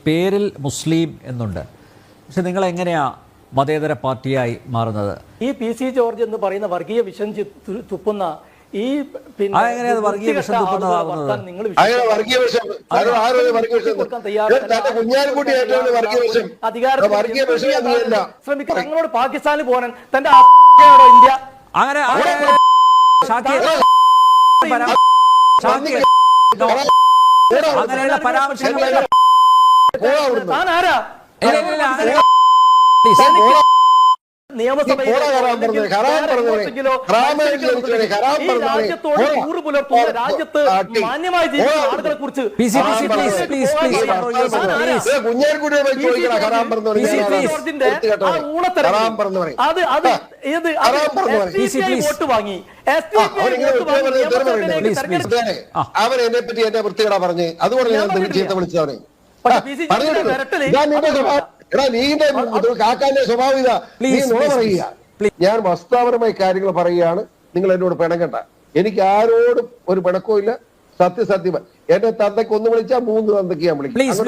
പേരിൽ മുസ്ലിം എന്നുണ്ട്. പക്ഷെ നിങ്ങൾ എങ്ങനെയാ മതേതര പാർട്ടിയായി മാറുന്നത്? ഈ PC ജോർജ് എന്ന് പറയുന്ന വർഗീയ വിഷം തുപ്പുന്ന ഈ വർഗീയ വിഷം തുപ്പുന്നതാകുന്നത് തങ്ങളോട് പാകിസ്ഥാനിൽ പോകാൻ തന്റെ ഇന്ത്യ അങ്ങനെ അങ്ങനെയുള്ള പരാമർശങ്ങൾ താൻ ആരാ? നിയമസഭയിൽ രാജ്യത്തോട് കൂറ് പുലർത്തുന്ന രാജ്യത്ത് മാന്യമായി ജീവിക്കുന്ന ആളുകളെ കുറിച്ച് വോട്ട് വാങ്ങി അവൻ എന്നെ പറ്റി എന്നെ വൃത്തികേടാ പറഞ്ഞ്, അതുകൊണ്ട് ഞാൻ ചീത്ത വിളിച്ചവനെ. എടാ നീന്റെ കാക്കാന്റെ സ്വഭാവം ഇതാ, നീ നുണ പറയുക. ഞാൻ വസ്തുതാപരമായി കാര്യങ്ങൾ പറയുകയാണ്, നിങ്ങൾ എന്നോട് പിണങ്ങണ്ട. എനിക്ക് ആരോടും ഒരു പിണക്കവും ഇല്ല. സത്യസത്യം. എന്റെ തന്തയ്ക്ക് ഒന്ന് വിളിച്ചാൽ 3 തന്തയ്ക്ക് ഞാൻ വിളിക്കും.